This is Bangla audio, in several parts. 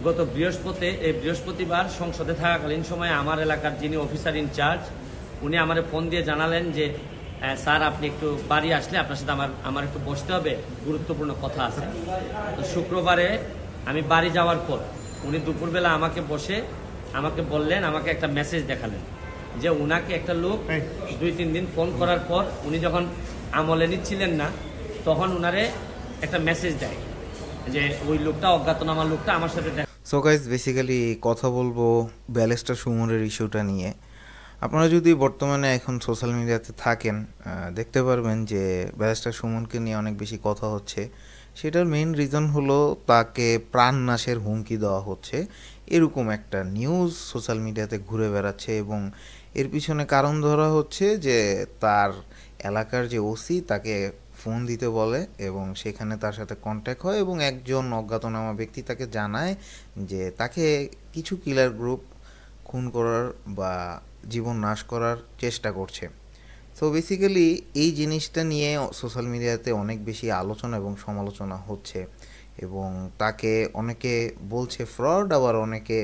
গত বৃহস্পতিবার সংসদে থাকাকালীন সময়ে আমার এলাকার যিনি অফিসার ইনচার্জ উনি আমার ফোন দিয়ে জানালেন যে স্যার আপনি একটু বাড়ি আসলে আপনার সাথে আমার একটু বসতে হবে, গুরুত্বপূর্ণ কথা আছে। তো শুক্রবারে আমি বাড়ি যাওয়ার পর উনি দুপুরবেলা আমাকে বললেন, আমাকে একটা মেসেজ দেখালেন যে উনাকে একটা লোক 2-3 দিন ফোন করার পর উনি যখন আমলে নিচ্ছিলেন না তখন উনারে একটা মেসেজ দেয় যে ওই লোকটা, অজ্ঞাতনামা লোকটা আমার সাথে দেখা। সো গাইস, বেসিক্যালি কথা বলবো ব্যারিস্টার সুমনের ইস্যুটা নিয়ে। আপনারা যদি বর্তমানে এখন সোশ্যাল মিডিয়াতে থাকেন দেখতে পারবেন যে ব্যারিস্টার সুমনকে নিয়ে অনেক বেশি কথা হচ্ছে। সেটার মেইন রিজন হলো তাকে প্রাণনাশের হুমকি দেওয়া হচ্ছে, এরকম একটা নিউজ সোশ্যাল মিডিয়াতে ঘুরে বেড়াচ্ছে। এবং এর পিছনে কারণ ধরা হচ্ছে যে তার এলাকার যে ওসি তাকে ফোন দিতে বলে এবং সেখানে তার সাথে কন্ট্যাক্ট হয় এবং একজন অজ্ঞাতনামা ব্যক্তি তাকে জানায় যে তাকে কিছু কিলার গ্রুপ খুন করার বা জীবন নাশ করার চেষ্টা করছে। সো বেসিক্যালি এই জিনিসটা নিয়ে সোশ্যাল মিডিয়াতে অনেক বেশি আলোচনা এবং সমালোচনা হচ্ছে এবং তাকে অনেকে বলছে ফ্রড, আবার অনেকে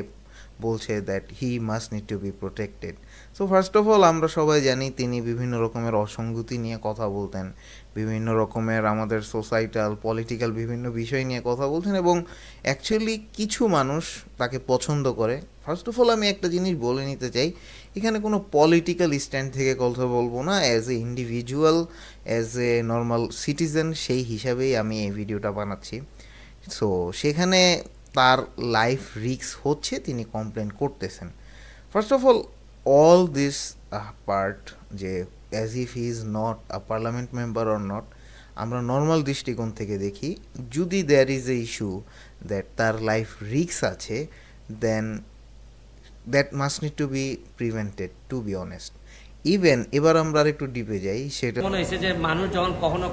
বলছে that he must need to B protected. So first of all আমরা সবাই জানি তিনি বিভিন্ন রকমের অসঙ্গতি নিয়ে কথা বলতেন, বিভিন্ন রকমের আমাদের সোসাইটাল পলিটিক্যাল বিভিন্ন বিষয় নিয়ে কথা বলতেন এবং অ্যাকচুয়ালি কিছু মানুষ তাকে পছন্দ করে। ফার্স্ট অফ অল আমি একটা জিনিস বলে নিতে চাই, এখানে কোনো পলিটিক্যাল স্ট্যান্ড থেকে কথা বলবো না, as a individual, as a normal citizen সেই হিসাবেই আমি এই ভিডিওটা বানাচ্ছি। সো সেখানে তার লাইফ রিস্ক হচ্ছে, তিনি কমপ্লেন করতেছেন। First of all this part যে as if he is not a parliament member or not, আমরা নর্মাল দৃষ্টিকোণ থেকে দেখি যদি there is a issue that তার লাইফ রিস্ক আছে, then that must need to be prevented, to be honest. Even এবার আমরা আর একটু ডিপে যাই, সেটা মনে হয়েছে যে মানুষ যখন কখনো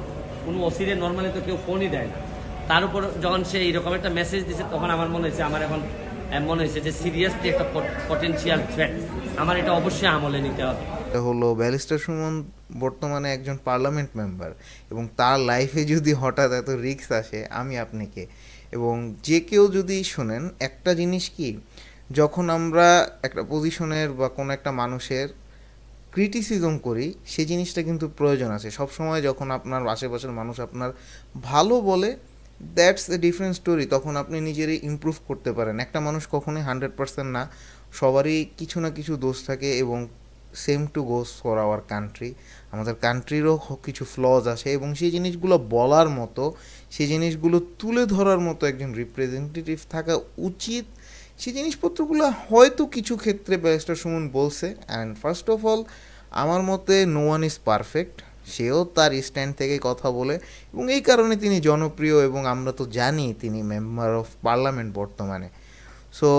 কোনো অসিরে নর্মালি তো কেউ ফোনই দেয় না, তার উপর যখন সে এইরকম একটা মেসেজ দিচ্ছে তখন আমার মনে হয়েছে যে সিরিয়াসলি একটা পটেনশিয়াল থ্রেট, আমার এটা অবশ্যই আমলে নিতে হবে। হলো ব্যারিস্টার সুমন বর্তমানে একজন পার্লামেন্ট মেম্বার এবং তার লাইফে যদি হঠাৎ এত রিস্ক আসে, আমি আপনাকে এবং যে কেউ যদি শোনেন একটা জিনিস কি, যখন আমরা একটা পজিশনের বা কোনো একটা মানুষের ক্রিটিসিজম করি সেই জিনিসটা কিন্তু প্রয়োজন আছে সবসময়। যখন আপনার আশেপাশের মানুষ আপনার ভালো বলে, দ্যাটস এ ডিফারেন্ট স্টোরি, তখন আপনি নিজেরই ইমপ্রুভ করতে পারেন। একটা মানুষ কখনোই 100% না, সবারই কিছু না কিছু দোষ থাকে এবং same to goes for our country, আমাদের কান্ট্রিরও কিছু ফ্লজ আছে এবং সেই জিনিসগুলো বলার মতো, সেই জিনিসগুলো তুলে ধরার মতো একজন রিপ্রেজেন্টেটিভ থাকা উচিত। সেই জিনিসপত্রগুলো হয়তো কিছু ক্ষেত্রে ব্যারিস্টার সুমন বলছে। অ্যান্ড ফার্স্ট অফ অল আমার মতে নো ওয়ান ইজ পারফেক্ট, সেও তার স্ট্যান্ড থেকে কথা বলে এবং এই কারণে তিনি জনপ্রিয় এবং আমরা তো জানি তিনি মেম্বার অফ পার্লামেন্ট বর্তমানে। সো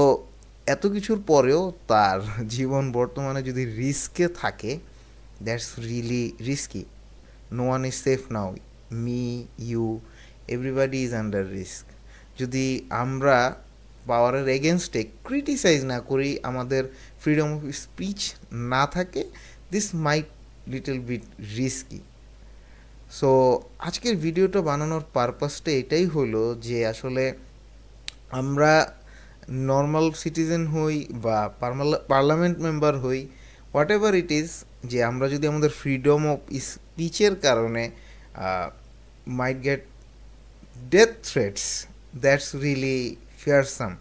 এত কিছুর পরেও তার জীবন বর্তমানে যদি রিস্কে থাকে, that's really risky. No one is safe now, me, you, everybody is under risk. যদি আমরা পাওয়ারের এগেনস্টে ক্রিটিসাইজ না করি, আমাদের ফ্রিডম অফ স্পিচ না থাকে, this might little bit risky. So আজকের ভিডিওটা বানানোর পারপাসটা এটাই হলো যে আসলে আমরা নর্মাল সিটিজেন হই বা পার্লামেন্ট মেম্বার হই, হোয়াট এভার ইট ইজ, যে আমরা যদি আমাদের ফ্রিডম অফ স্পিচের কারণে might get death threats, that's really fearsome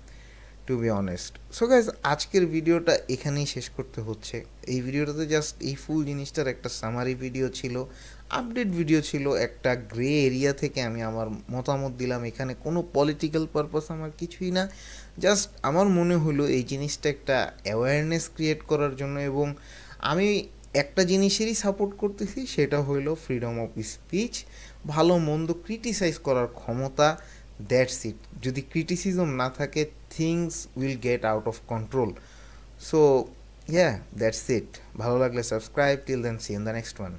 to be honest. So guys, আজকের ভিডিওটা এখানেই শেষ করতে হচ্ছে। এই ভিডিওটাতে জাস্ট এই ফুল জিনিসটার একটা সামারি ভিডিও ছিল, আপডেট ভিডিও ছিল, একটা গ্রে এরিয়া থেকে আমি আমার মতামত দিলাম। এখানে কোনো পলিটিক্যাল পারপাস আমার কিছুই না, জাস্ট আমার মনে হলো এই জিনিসটা একটা অ্যাওয়ারনেস ক্রিয়েট করার জন্য। এবং আমি একটা জিনিসেরই সাপোর্ট করতেছি, সেটা হইল ফ্রিডম অফ স্পিচ, ভালো মন্দ ক্রিটিসাইজ করার ক্ষমতা, দ্যাটস ইট। যদি ক্রিটিসিজম না থাকে, things will get out of control. So that's it. ভালো লাগলে subscribe. Till then, see in the next one.